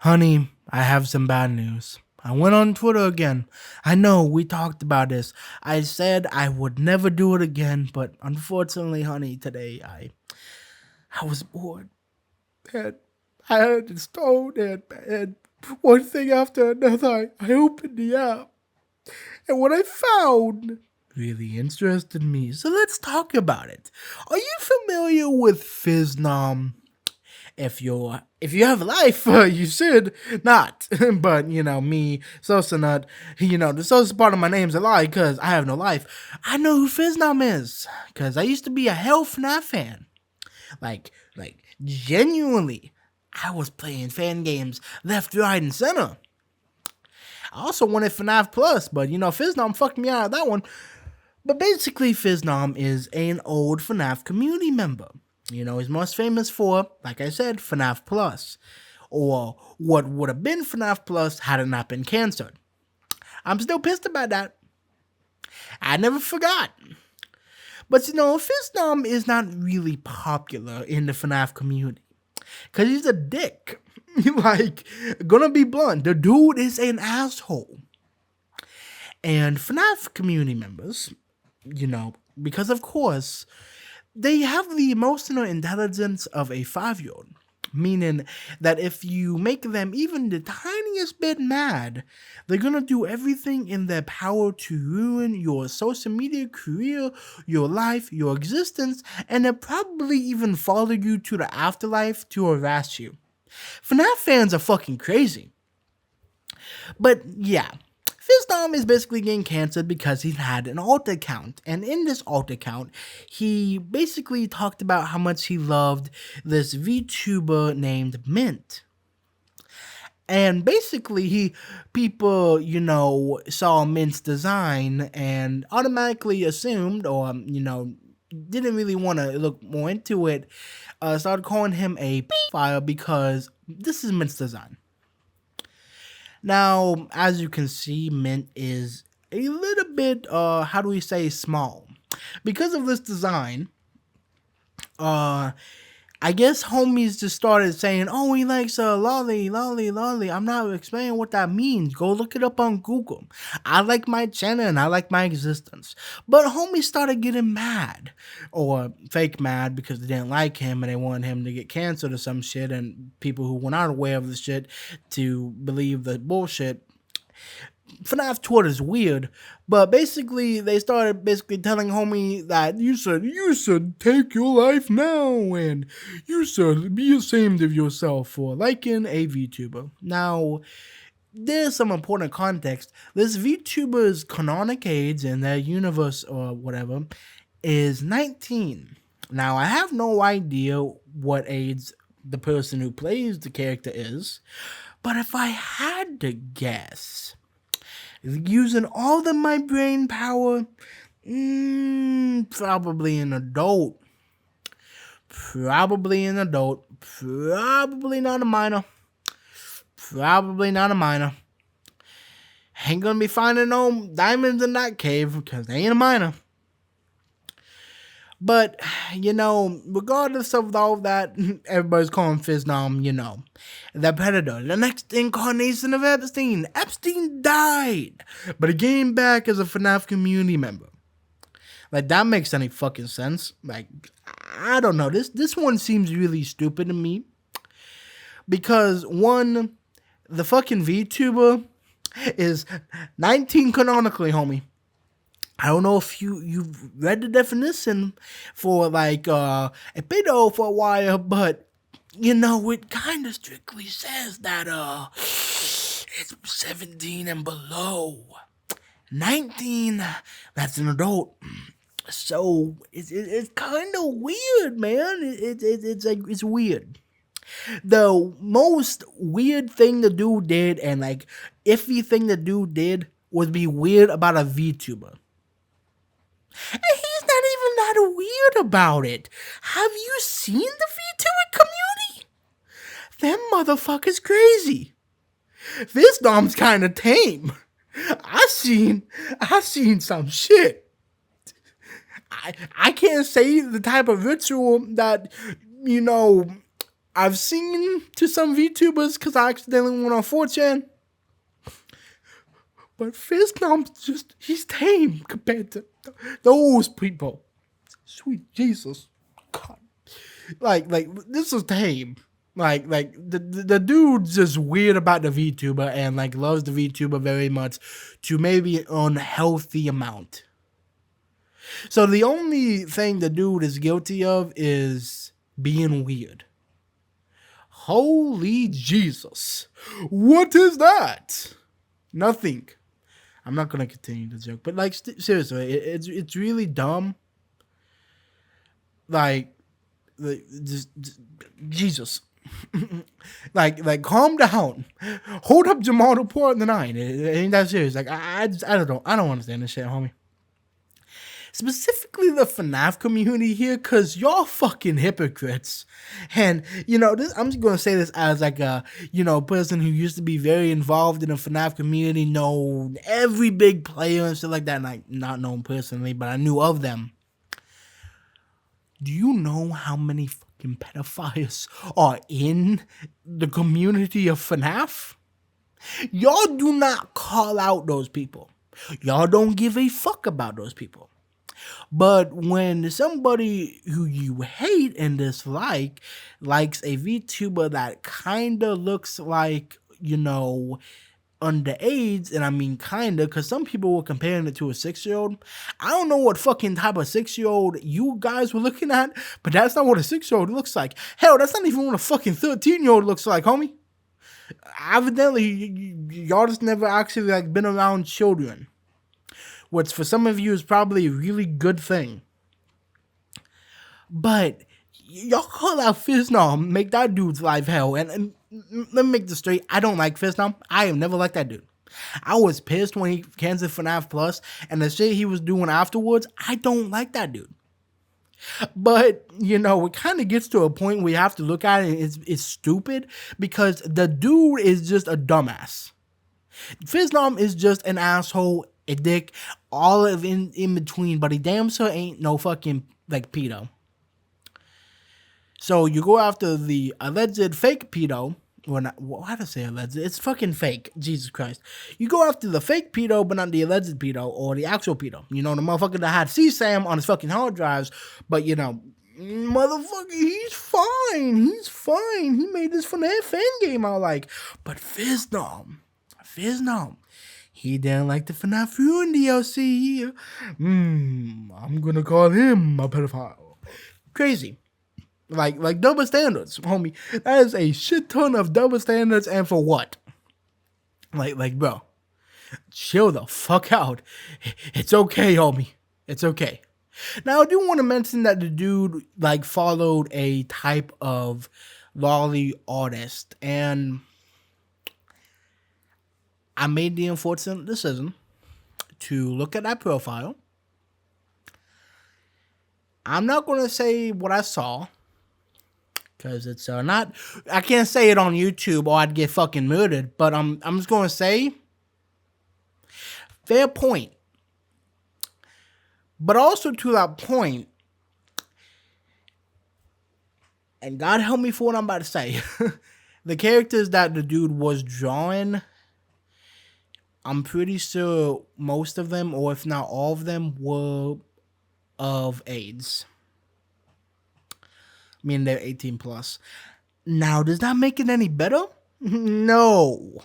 Honey, I have some bad news. I went on Twitter again. I know we talked about this. I said I would never do it again, but unfortunately, honey, today I was bored. And I had it stone and one thing after another, I opened the app. And what I found really interested me. So let's talk about it. Are you familiar with Phisnom? If you have a life, you should not. But me, SocialNut, the social part of my name's a lie because I have no life. I know who Phisnom is because I used to be a hell FNAF fan. Like genuinely, I was playing fan games left, right, and center. I also wanted FNAF Plus, but Phisnom fucked me out of that one. But basically, Phisnom is an old FNAF community member. He's most famous for, like I said, FNAF Plus, or what would have been FNAF Plus had it not been canceled. I'm still pissed about that. I never forgot. But Phisnom is not really popular in the FNAF community because he's a dick. Gonna be blunt, the dude is an asshole. And FNAF community members, because of course, they have the emotional intelligence of a 5-year-old, meaning that if you make them even the tiniest bit mad, they're gonna do everything in their power to ruin your social media career, your life, your existence, and they'll probably even follow you to the afterlife to harass you. FNAF fans are fucking crazy. But yeah, Phisnom is basically getting canceled because he had an alt account. And in this alt account, he basically talked about how much he loved this VTuber named Mint. And basically, people, saw Mint's design and automatically assumed, or, didn't really want to look more into it, started calling him a pedophile because this is Mint's design. Now, as you can see, Mint is a little bit, how do we say, small. Because of this design, I guess homies just started saying, oh, he likes lolly, lolly, lolly. I'm not explaining what that means. Go look it up on Google. I like my channel and I like my existence. But homies started getting mad, or fake mad, because they didn't like him and they wanted him to get canceled or some shit, and people who were not aware of the shit to believe the bullshit. FNAF Twitter is weird, but basically they started telling homie that you should take your life now, and you should be ashamed of yourself for liking a VTuber. Now, there's some important context. This VTuber's canonic age in their universe or whatever is 19. Now, I have no idea what age the person who plays the character is, but if I had to guess, using all of my brain power, probably an adult. Probably an adult. Probably not a minor. Probably not a minor. Ain't gonna be finding no diamonds in that cave because they ain't a minor. But, regardless of all that, everybody's calling Phisnom, the predator, the next incarnation of Epstein. Epstein died, but he came back as a FNAF community member. That makes any fucking sense. I don't know. This one seems really stupid to me. Because, one, the fucking VTuber is 19 canonically, homie. I don't know if you've read the definition for a pedo for a while, but it kind of strictly says that it's 17 and below. 19, that's an adult. So it's kind of weird, man. It's weird. The most weird thing the dude did, and iffy thing the dude did, was be weird about a VTuber. And he's not even that weird about it. Have you seen the VTuber community? Them motherfuckers crazy. This dom's kind of tame. I seen some shit. I can't say the type of ritual that I've seen to some VTubers because I accidentally went on 4chan. But Phisnom's just, he's tame compared to those people. Sweet Jesus. God. Like this is tame. Like the dude's just weird about the VTuber and like loves the VTuber very much to maybe an unhealthy amount. So the only thing the dude is guilty of is being weird. Holy Jesus. What is that? Nothing. I'm not gonna continue the joke, but like seriously, it's really dumb. Like just Jesus. like calm down. Hold up Jamal to pour in the 9. It ain't that serious. Like I don't understand this shit, homie. Specifically the FNAF community here, cause y'all fucking hypocrites. And I'm just gonna say this as like a person who used to be very involved in the FNAF community, know every big player and shit like that. And I not know them personally, but I knew of them. Do you know how many fucking pedophiles are in the community of FNAF? Y'all do not call out those people. Y'all don't give a fuck about those people. But when somebody who you hate and dislike likes a VTuber that kinda looks like, underage, and I mean kinda, because some people were comparing it to a 6-year-old. I don't know what fucking type of 6-year-old you guys were looking at, but that's not what a 6-year-old looks like. Hell, that's not even what a fucking 13-year-old looks like, homie. Evidently, y'all just never actually like been around children, which for some of you is probably a really good thing. But y'all call out Phisnom, make that dude's life hell. And let me make this straight. I don't like Phisnom. I have never liked that dude. I was pissed when he canceled FNAF Plus, and the shit he was doing afterwards, I don't like that dude. But, it kind of gets to a point where you have to look at it, and it's stupid, because the dude is just a dumbass. Phisnom is just an asshole, a dick, all of in between, but he damn sure ain't no fucking, like, pedo. So you go after the alleged fake pedo, or not, why do I say alleged? It's fucking fake, Jesus Christ. You go after the fake pedo, but not the alleged pedo, or the actual pedo. The motherfucker that had CSAM on his fucking hard drives, but motherfucker, he's fine, he made this FNAF fan game I like. But Phisnom, he didn't like the FNAF Ruin DLC. I'm gonna call him a pedophile. Crazy. Like double standards, homie. That is a shit ton of double standards, and for what? Like, bro, chill the fuck out. It's okay, homie. It's okay. Now, I do want to mention that the dude, followed a type of lolly artist, and I made the unfortunate decision to look at that profile. I'm not going to say what I saw, because it's not, I can't say it on YouTube or I'd get fucking murdered, but I'm just going to say, fair point. But also to that point, and God help me for what I'm about to say, the characters that the dude was drawing, I'm pretty sure most of them, or if not all of them, were of AIDS. I mean, they're 18 plus. Now, does that make it any better? No.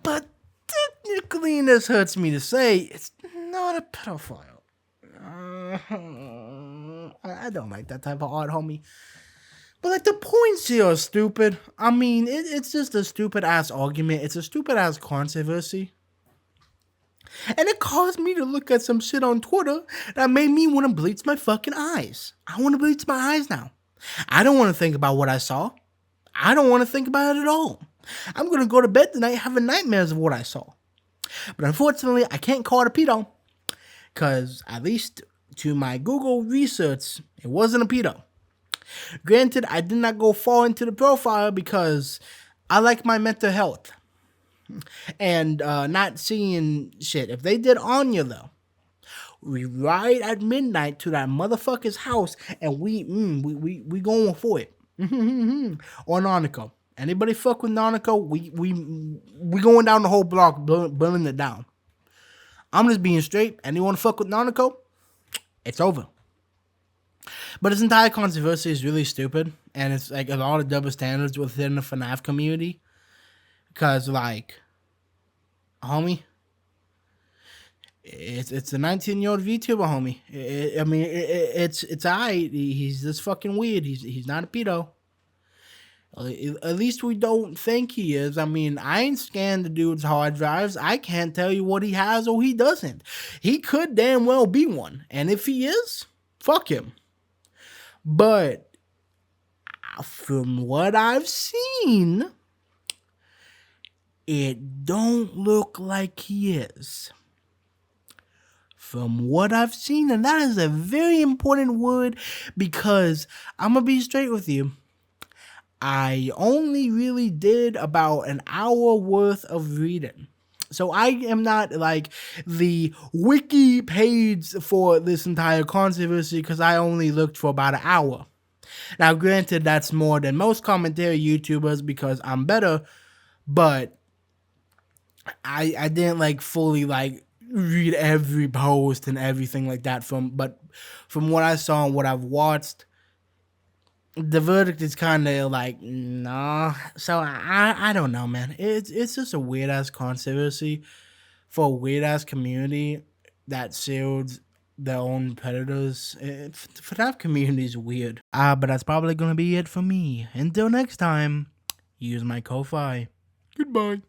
But technically, and this hurts me to say, it's not a pedophile. I don't like that type of art, homie. But the points here are stupid. I mean, it's just a stupid-ass argument. It's a stupid-ass controversy. And it caused me to look at some shit on Twitter that made me want to bleach my fucking eyes. I want to bleach my eyes now. I don't want to think about what I saw. I don't want to think about it at all. I'm going to go to bed tonight having nightmares of what I saw. But unfortunately, I can't call it a pedo. Because at least to my Google research, it wasn't a pedo. Granted, I did not go far into the profile because I like my mental health. And not seeing shit. If they did Anya, though, We ride at midnight to that motherfucker's house, and we going for it. Or Narnico. Anybody fuck with Narnico, we going down the whole block, burning it down. I'm just being straight. Anyone fuck with Narnico, it's over. But this entire controversy is really stupid, and it's like a lot of double standards within the FNAF community. Because, like, homie, it's a 19-year-old VTuber, homie. It's alright. He's just fucking weird. He's not a pedo. At least we don't think he is. I mean, I ain't scanned the dude's hard drives. I can't tell you what he has or he doesn't. He could damn well be one. And if he is, fuck him. But from what I've seen, it don't look like he is. From what I've seen, and that is a very important word, because I'm going to be straight with you. I only really did about an hour worth of reading. So I am not like the wiki page for this entire controversy, because I only looked for about an hour. Now, granted, that's more than most commentary YouTubers because I'm better, but I didn't like fully like read every post and everything like that. But from what I saw and what I've watched, the verdict is kind of like, nah. So I don't know, man. It's just a weird ass controversy for a weird ass community that shields their own predators. For that community is weird. But that's probably gonna be it for me. Until next time, use my Ko-Fi. Goodbye.